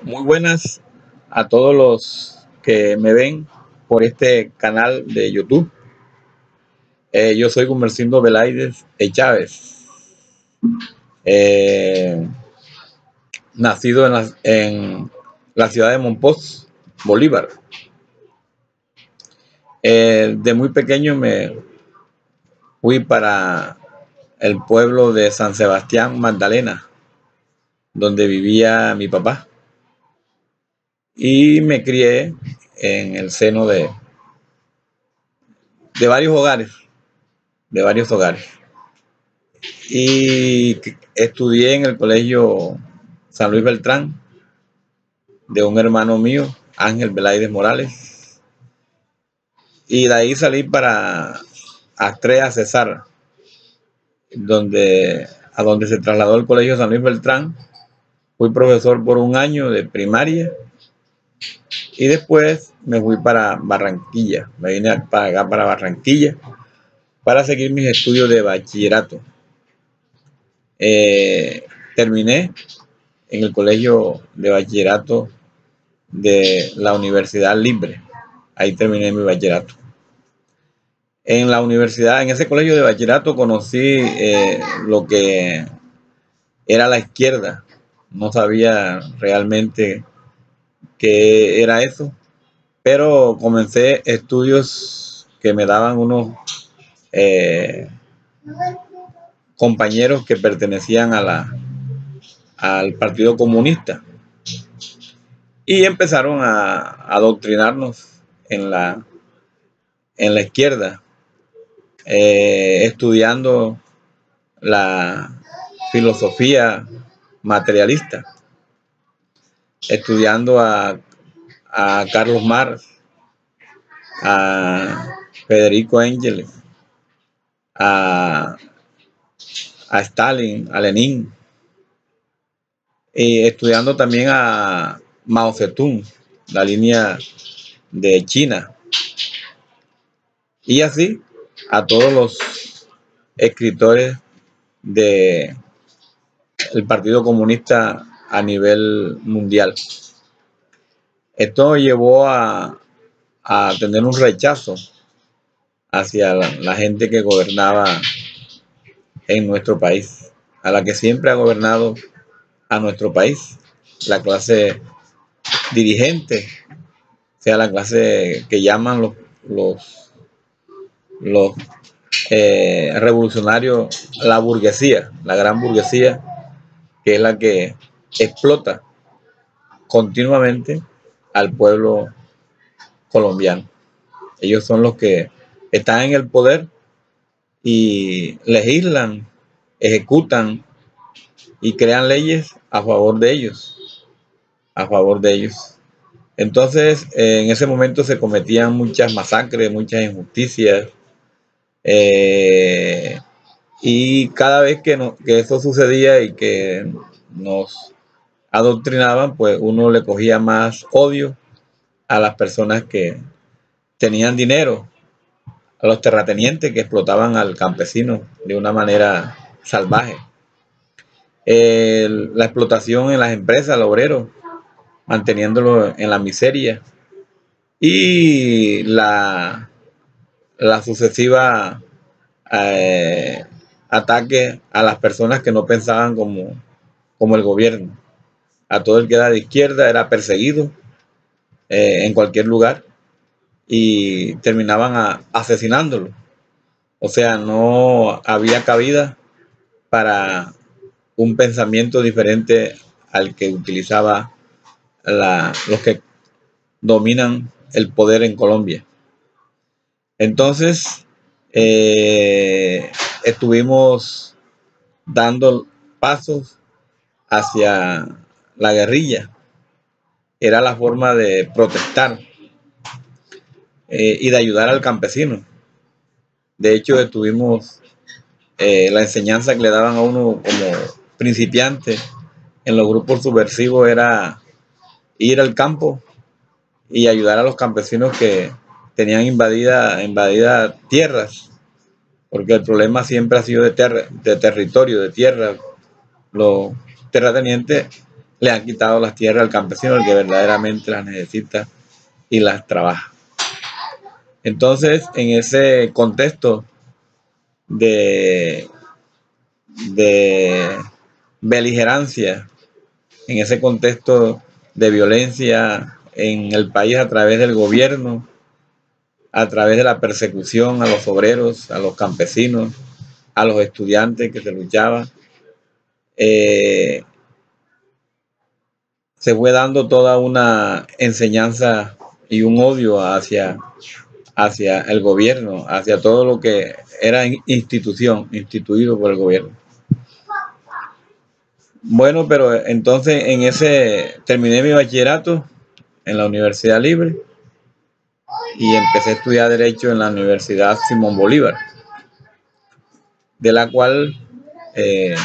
Muy buenas a todos los que me ven por este canal de YouTube. Yo soy Gumersindo Veláydez Chávez, eh, nacido en la ciudad de Mompox, Bolívar. De muy pequeño me fui para el pueblo de San Sebastián, Magdalena, donde vivía mi papá, y me crié en el seno de varios hogares, de varios hogares. Y estudié en el colegio San Luis Beltrán de un hermano mío, Ángel Veláydez Morales, y de ahí salí para Astrea Cesar, a donde se trasladó el colegio San Luis Beltrán. Fui profesor por un año de primaria y después me fui para Barranquilla. Me vine para acá, para Barranquilla, para seguir mis estudios de bachillerato. Terminé en el colegio de bachillerato de la Universidad Libre. Ahí terminé mi bachillerato. En la universidad, en ese colegio de bachillerato, conocí lo que era la izquierda. No sabía realmente qué era eso, pero comencé estudios que me daban unos compañeros que pertenecían al Partido Comunista, y empezaron a adoctrinarnos en la izquierda, estudiando la filosofía materialista, estudiando a Carlos Marx, a Federico Engels, a Stalin, a Lenin, y estudiando también a Mao Zedong, la línea de China, y así a todos los escritores del Partido Comunista a nivel mundial. Esto llevó a tener un rechazo hacia la gente que gobernaba en nuestro país, a la que siempre ha gobernado a nuestro país, la clase dirigente, sea la clase que llaman los revolucionarios, la burguesía, la gran burguesía, que es la que explota continuamente al pueblo colombiano. Ellos son los que están en el poder y legislan, ejecutan y crean leyes a favor de ellos, a favor de ellos. Entonces, en ese momento se cometían muchas masacres, muchas injusticias, y cada vez que eso sucedía y que nos adoctrinaban, pues uno le cogía más odio a las personas que tenían dinero, a los terratenientes que explotaban al campesino de una manera salvaje. La explotación en las empresas, al obrero, manteniéndolo en la miseria, y la sucesiva ataque a las personas que no pensaban como el gobierno. A todo el que era de izquierda era perseguido en cualquier lugar y terminaban asesinándolo. O sea, no había cabida para un pensamiento diferente al que utilizaba los que dominan el poder en Colombia. Entonces, estuvimos dando pasos hacia la guerrilla. Era la forma de protestar y de ayudar al campesino. De hecho, estuvimos la enseñanza que le daban a uno como principiante en los grupos subversivos era ir al campo y ayudar a los campesinos que tenían invadida tierras, porque el problema siempre ha sido de territorio, de tierra. Los terratenientes le han quitado las tierras al campesino, el que verdaderamente las necesita y las trabaja. Entonces, en ese contexto de, de beligerancia, en ese contexto de violencia en el país a través del gobierno, a través de la persecución a los obreros, a los campesinos, a los estudiantes que se luchaban, eh, se fue dando toda una enseñanza y un odio hacia el gobierno, hacia todo lo que era instituido por el gobierno. Bueno, pero entonces terminé mi bachillerato en la Universidad Libre y empecé a estudiar Derecho en la Universidad Simón Bolívar, de la cual eh,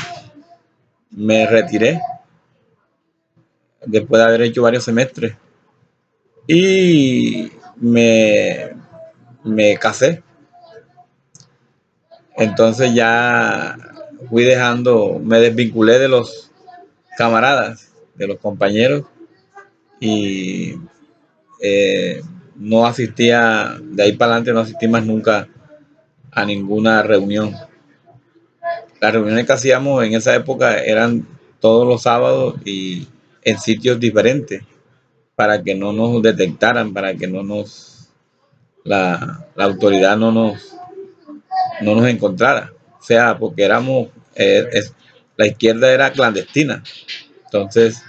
me retiré después de haber hecho varios semestres y me casé. Entonces ya fui dejando, me desvinculé de los camaradas, de los compañeros y no asistía, de ahí para adelante no asistí más nunca a ninguna reunión. Las reuniones que hacíamos en esa época eran todos los sábados y en sitios diferentes para que no nos detectaran, para que la autoridad no nos encontrara. O sea, porque la izquierda era clandestina, entonces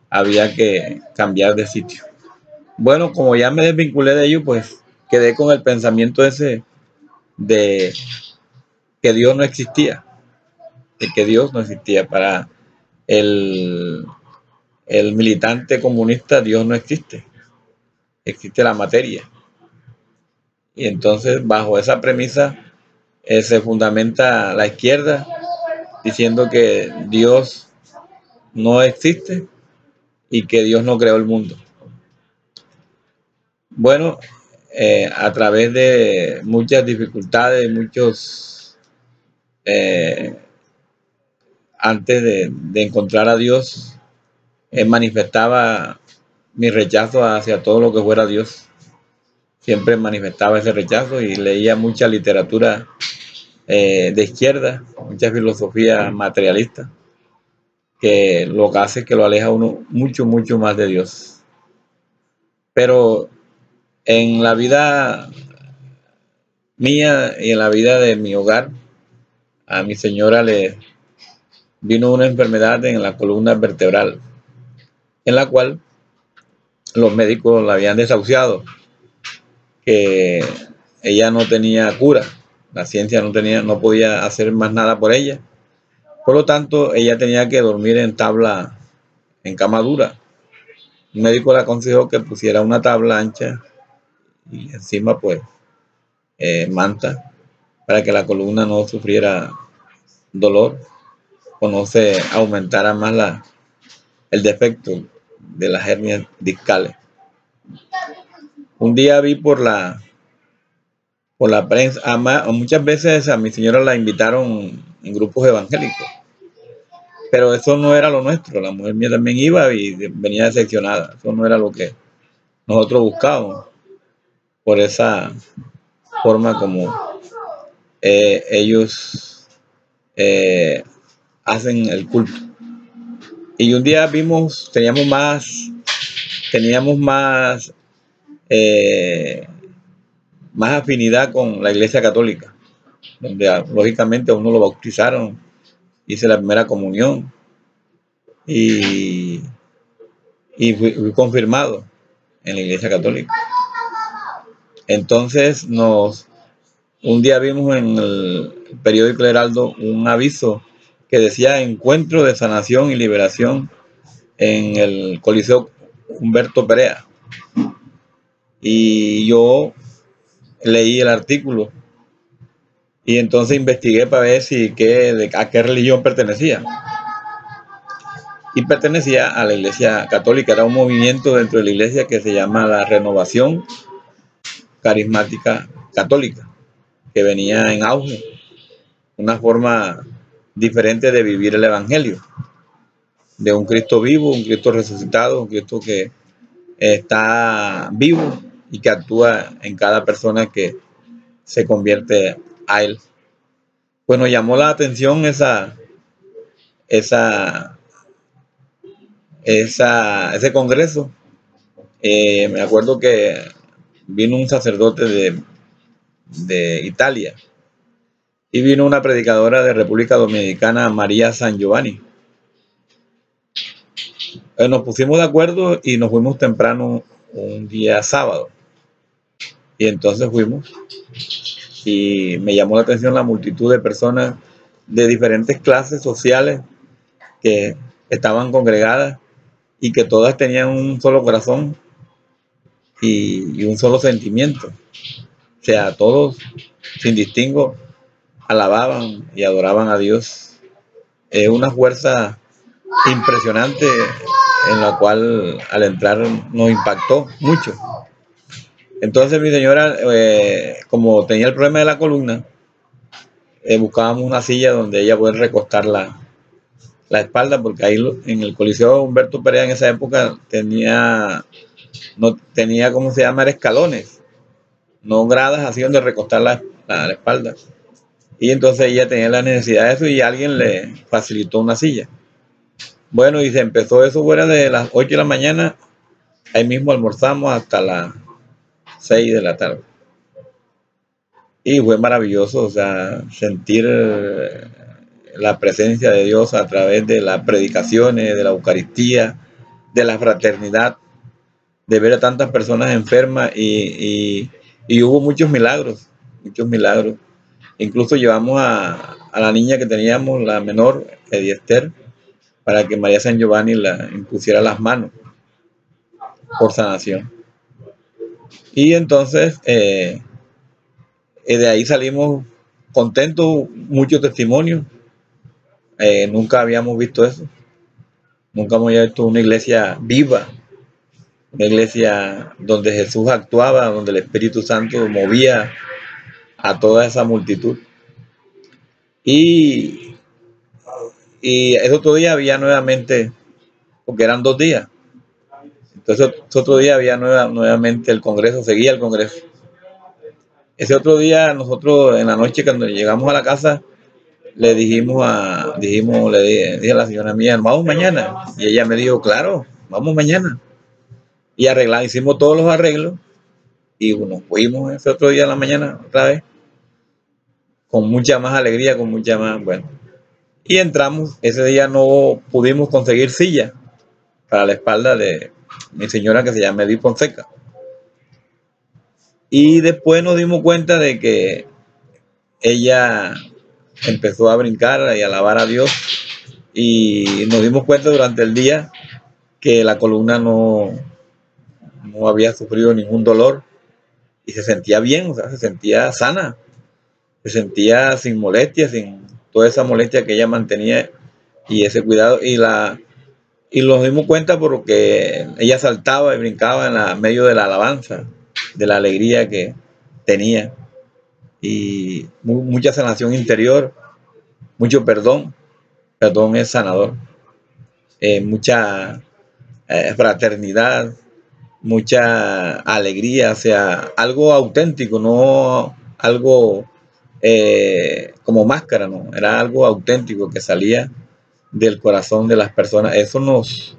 había que cambiar de sitio. Bueno, como ya me desvinculé de ello, pues quedé con el pensamiento ese de que Dios no existía, de que Dios no existía. Para el, el militante comunista, Dios no existe, existe la materia. Y entonces, bajo esa premisa, se fundamenta la izquierda diciendo que Dios no existe y que Dios no creó el mundo. Bueno, a través de muchas dificultades, eh, antes de encontrar a Dios, manifestaba mi rechazo hacia todo lo que fuera Dios. Siempre manifestaba ese rechazo y leía mucha literatura de izquierda, mucha filosofía materialista, que lo que hace es que lo aleja a uno mucho, mucho más de Dios. Pero en la vida mía y en la vida de mi hogar, a mi señora le vino una enfermedad en la columna vertebral, en la cual los médicos la habían desahuciado, que ella no tenía cura, la ciencia no podía hacer más nada por ella. Por lo tanto, ella tenía que dormir en tabla, en cama dura. Un médico le aconsejó que pusiera una tabla ancha y encima pues manta para que la columna no sufriera dolor o no se aumentara más el defecto de las hernias discales. Un día vi por la prensa, muchas veces a mi señora la invitaron en grupos evangélicos, pero eso no era lo nuestro. La mujer mía también iba y venía decepcionada. Eso no era lo que nosotros buscábamos, por esa forma como ellos hacen el culto. Y un día teníamos eh, más afinidad con la Iglesia Católica, donde lógicamente a uno lo bautizaron, hice la primera comunión y, fui confirmado en la Iglesia Católica. Entonces un día vimos en el periódico El Heraldo un aviso que decía encuentro de sanación y liberación en el Coliseo Humberto Perea. Y yo leí el artículo y entonces investigué para ver a qué religión pertenecía. Y pertenecía a la Iglesia Católica. Era un movimiento dentro de la Iglesia que se llama la Renovación Carismática Católica, que venía en auge, una forma diferente de vivir el Evangelio. de un Cristo vivo, un Cristo resucitado, un Cristo que está vivo y que actúa en cada persona que se convierte a Él. Pues nos llamó la atención esa, ese congreso. Me acuerdo que vino un sacerdote de Italia y vino una predicadora de República Dominicana, María San Giovanni. Nos pusimos de acuerdo y nos fuimos temprano un día sábado. Y entonces fuimos y me llamó la atención la multitud de personas de diferentes clases sociales que estaban congregadas y que todas tenían un solo corazón y un solo sentimiento. O sea, todos sin distingo alababan y adoraban a Dios. Es una fuerza impresionante en la cual al entrar nos impactó mucho. Entonces mi señora, como tenía el problema de la columna, buscábamos una silla donde ella pudiera recostar la espalda, porque ahí en el Coliseo Humberto Perea en esa época no tenía, ¿cómo se llama? Escalones, no gradas así donde recostar la espalda. Y entonces ella tenía la necesidad de eso y alguien le facilitó una silla. Bueno, y se empezó eso fuera de las 8 de la mañana, ahí mismo almorzamos hasta las 6 de la tarde. Y fue maravilloso, o sea, sentir la presencia de Dios a través de las predicaciones, de la Eucaristía, de la fraternidad, de ver a tantas personas enfermas y hubo muchos milagros, muchos milagros. Incluso llevamos a la niña que teníamos, la menor, Ediester, para que María San Giovanni la impusiera las manos por sanación. Y entonces de ahí salimos contentos, muchos testimonios. Nunca habíamos visto eso. Nunca hemos visto una iglesia viva, una iglesia donde Jesús actuaba, donde el Espíritu Santo movía a toda esa multitud. Y ese otro día había nuevamente, porque eran 2 días, entonces ese otro día había nuevamente el Congreso, seguía el Congreso. Ese otro día nosotros en la noche cuando llegamos a la casa le dije a la señora mía, vamos mañana. Y ella me dijo, claro, vamos mañana. Y hicimos todos los arreglos y nos fuimos ese otro día en la mañana otra vez, con mucha más alegría, con mucha más, bueno. Y entramos, ese día no pudimos conseguir silla para la espalda de mi señora que se llama Edith Fonseca. Y después nos dimos cuenta de que ella empezó a brincar y a alabar a Dios y nos dimos cuenta durante el día que la columna no había sufrido ningún dolor y se sentía bien, o sea, se sentía sana, se sentía sin molestia, sin toda esa molestia que ella mantenía y ese cuidado y nos dimos cuenta porque ella saltaba y brincaba en medio de la alabanza, de la alegría que tenía y mucha sanación interior, mucho perdón. Perdón es sanador. Mucha fraternidad, mucha alegría, o sea, algo auténtico, no algo como máscara, no, era algo auténtico que salía del corazón de las personas. Eso nos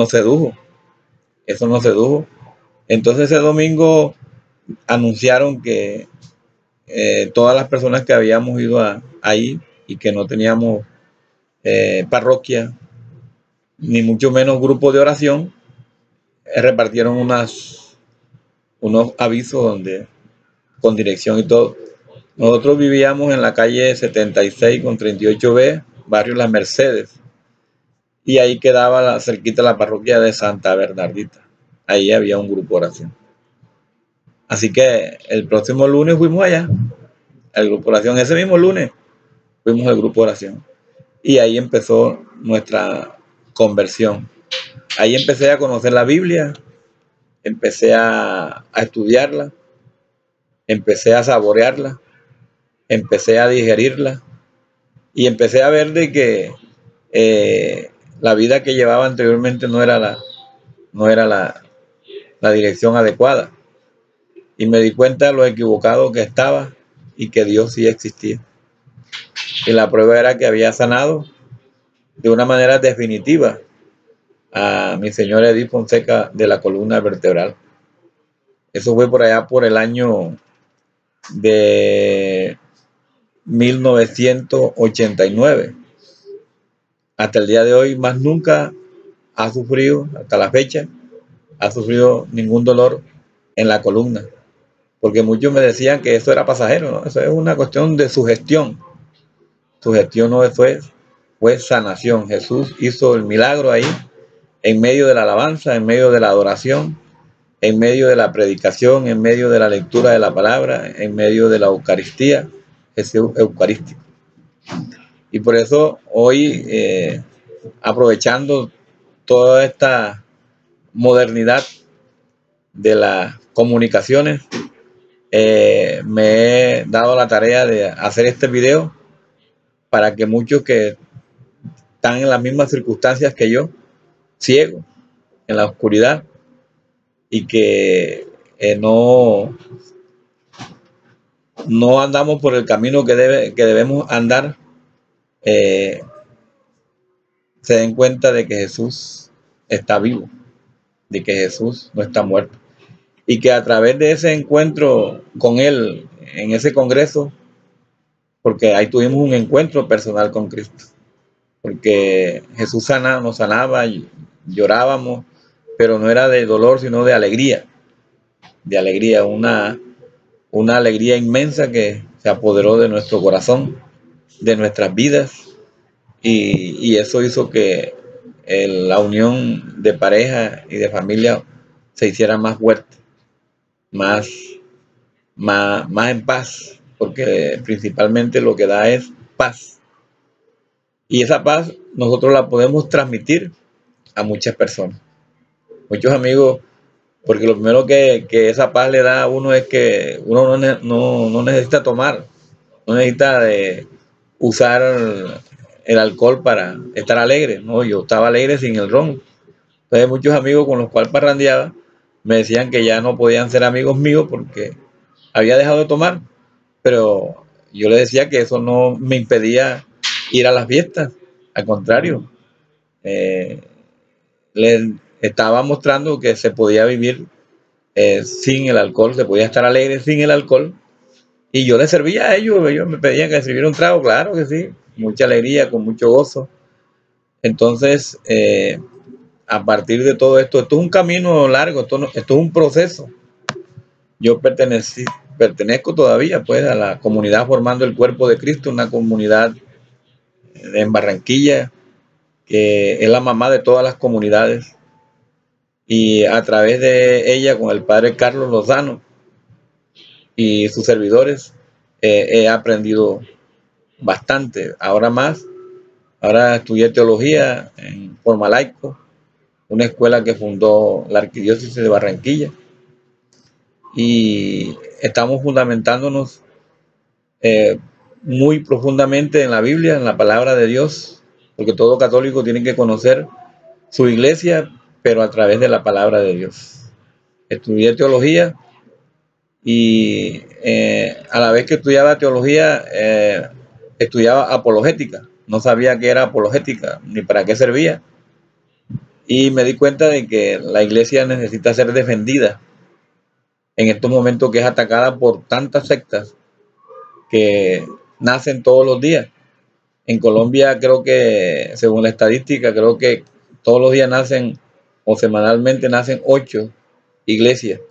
sedujo, eso nos sedujo. Entonces ese domingo anunciaron que todas las personas que habíamos ido ahí y que no teníamos parroquia, ni mucho menos grupo de oración, repartieron unos avisos con dirección y todo. Nosotros vivíamos en la calle 76 con 38B, barrio Las Mercedes, y ahí quedaba cerquita la parroquia de Santa Bernardita. Ahí había un grupo de oración. Así que el próximo lunes fuimos allá, al grupo de oración. Ese mismo lunes fuimos al grupo de oración. Y ahí empezó nuestra conversión. Ahí empecé a conocer la Biblia, empecé a estudiarla, empecé a saborearla, empecé a digerirla y empecé a ver de que la vida que llevaba anteriormente no era la dirección adecuada. Y me di cuenta de lo equivocado que estaba y que Dios sí existía. Y la prueba era que había sanado de una manera definitiva a mi señor Edith Fonseca de la columna vertebral. Eso fue por allá por el año de 1989. Hasta el día de hoy, más nunca ha sufrido, hasta la fecha, ha sufrido ningún dolor en la columna. Porque muchos me decían que eso era pasajero, ¿no? Eso es una cuestión de sugestión. Sugestión no fue sanación. Jesús hizo el milagro ahí, en medio de la alabanza, en medio de la adoración, en medio de la predicación, en medio de la lectura de la palabra, en medio de la Eucaristía, Jesús eucarístico. Y por eso hoy, aprovechando toda esta modernidad de las comunicaciones, me he dado la tarea de hacer este video para que muchos que están en las mismas circunstancias que yo, ciegos, en la oscuridad, y que no andamos por el camino que debemos andar, se den cuenta de que Jesús está vivo, de que Jesús no está muerto, y que a través de ese encuentro con Él en ese congreso, porque ahí tuvimos un encuentro personal con Cristo, porque Jesús nos sanaba, y llorábamos, pero no era de dolor, sino de alegría, una alegría inmensa que se apoderó de nuestro corazón, de nuestras vidas, y eso hizo que la unión de pareja y de familia se hiciera más fuerte, más en paz, porque principalmente lo que da es paz. Y esa paz nosotros la podemos transmitir a muchas personas, muchos amigos, porque lo primero que esa paz le da a uno es que uno no necesita tomar, no necesita usar el alcohol para estar alegre. No, yo estaba alegre sin el ron. Entonces muchos amigos con los cuales parrandeaba me decían que ya no podían ser amigos míos porque había dejado de tomar, pero yo les decía que eso no me impedía ir a las fiestas, al contrario, les estaba mostrando que se podía vivir sin el alcohol, se podía estar alegre sin el alcohol, y yo les servía a ellos me pedían que les sirviera un trago, claro que sí, mucha alegría, con mucho gozo. Entonces, a partir de todo esto es un camino largo, esto es un proceso. Yo pertenezco todavía pues a la comunidad Formando el Cuerpo de Cristo, una comunidad en Barranquilla que es la mamá de todas las comunidades, y a través de ella, con el padre Carlos Lozano y sus servidores, he aprendido bastante. Ahora estudié teología en Forma Laico, una escuela que fundó la Arquidiócesis de Barranquilla, y estamos fundamentándonos muy profundamente en la Biblia, en la palabra de Dios, porque todo católico tiene que conocer su iglesia, pero a través de la palabra de Dios. Estudié teología y a la vez que estudiaba teología, estudiaba apologética. No sabía qué era apologética ni para qué servía. Y me di cuenta de que la iglesia necesita ser defendida en estos momentos, que es atacada por tantas sectas que nacen todos los días. En Colombia creo que, según la estadística, creo que todos los días nacen, o semanalmente nacen 8 iglesias.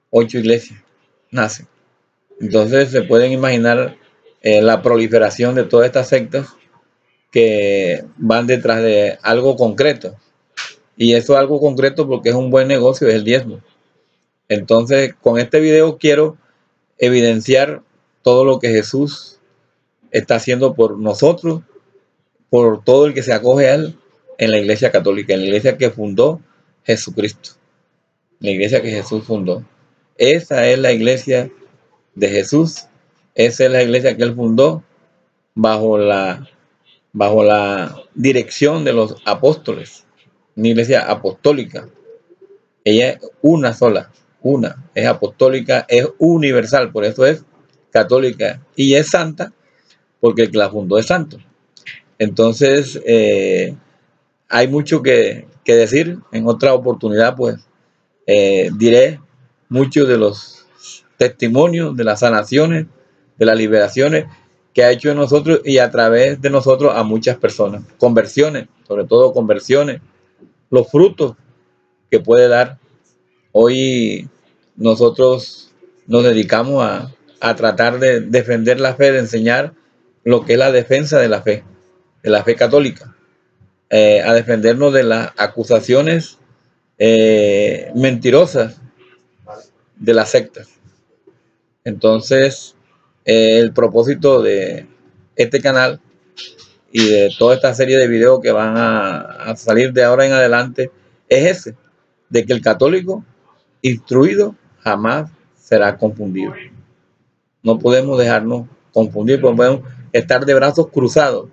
8 iglesias nacen. Entonces se pueden imaginar la proliferación de todas estas sectas que van detrás de algo concreto. Y eso es algo concreto porque es un buen negocio, es el diezmo. Entonces, con este video quiero evidenciar todo lo que Jesús está haciendo por nosotros, por todo el que se acoge a Él en la Iglesia Católica, en la iglesia que fundó Jesucristo, la iglesia que Jesús fundó. Esa es la iglesia de Jesús, esa es la iglesia que Él fundó bajo la bajo la dirección de los apóstoles, una iglesia apostólica. Ella es una sola, es apostólica, es universal, por eso es católica, y es santa porque el que la fundó es santo. Entonces, hay mucho que decir. En otra oportunidad, pues, diré muchos de los testimonios de las sanaciones, de las liberaciones que ha hecho en nosotros y a través de nosotros a muchas personas. Conversiones, sobre todo conversiones, los frutos que puede dar. Hoy nosotros nos dedicamos a tratar de defender la fe, de enseñar lo que es la defensa de la fe católica, a defendernos de las acusaciones mentirosas de las sectas. Entonces, el propósito de este canal y de toda esta serie de videos que van a salir de ahora en adelante es ese, de que el católico instruido jamás será confundido. No podemos dejarnos confundir, podemos estar de brazos cruzados,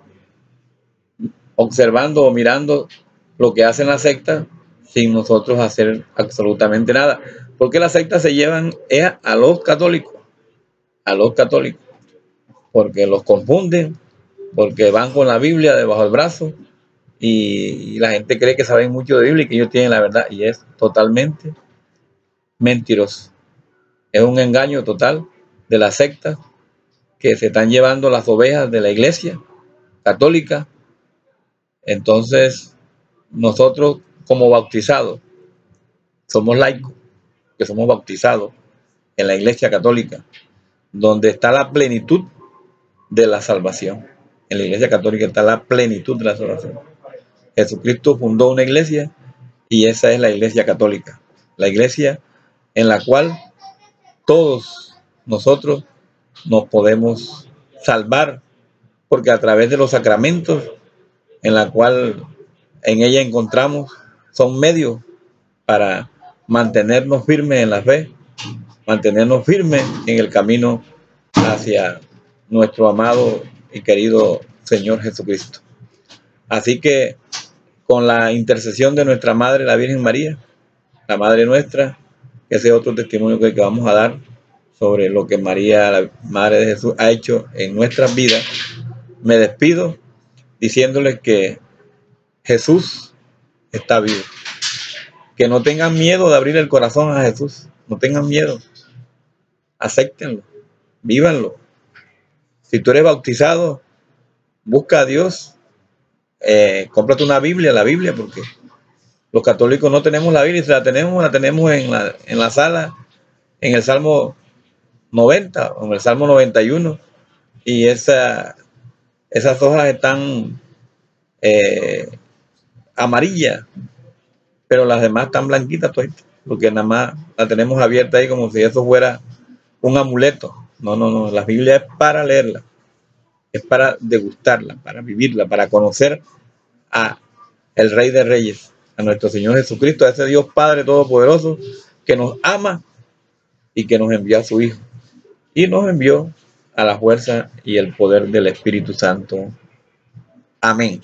observando o mirando lo que hacen las sectas sin nosotros hacer absolutamente nada. Porque las sectas se llevan a los católicos, porque los confunden, porque van con la Biblia debajo del brazo y la gente cree que saben mucho de Biblia y que ellos tienen la verdad, y es totalmente mentiroso. Es un engaño total de las sectas que se están llevando las ovejas de la iglesia católica. Entonces, nosotros como bautizados, somos laicos, que somos bautizados en la iglesia católica, donde está la plenitud de la salvación. En la iglesia católica está la plenitud de la salvación. Jesucristo fundó una iglesia y esa es la iglesia católica. La iglesia en la cual todos nosotros nos podemos salvar, porque a través de los sacramentos en la cual en ella encontramos son medios para mantenernos firmes en la fe, mantenernos firmes en el camino hacia nuestro amado y querido Señor Jesucristo. Así que con la intercesión de nuestra Madre, la Virgen María, la Madre nuestra, ese es otro testimonio que vamos a dar sobre lo que María, la Madre de Jesús, ha hecho en nuestras vidas. Me despido diciéndoles que Jesús está vivo. Que no tengan miedo de abrir el corazón a Jesús. No tengan miedo. Acéptenlo. Vívanlo. Si tú eres bautizado, busca a Dios. Cómprate una Biblia, la Biblia, porque los católicos no tenemos la Biblia. Si la tenemos en la sala, en el Salmo 90 o en el Salmo 91. Y esas hojas están amarillas, pero las demás están blanquitas, porque nada más la tenemos abierta ahí como si eso fuera un amuleto. No, no, no. La Biblia es para leerla, es para degustarla, para vivirla, para conocer a el Rey de Reyes, a nuestro Señor Jesucristo, a ese Dios Padre Todopoderoso que nos ama y que nos envió a su Hijo y nos envió a la fuerza y el poder del Espíritu Santo. Amén.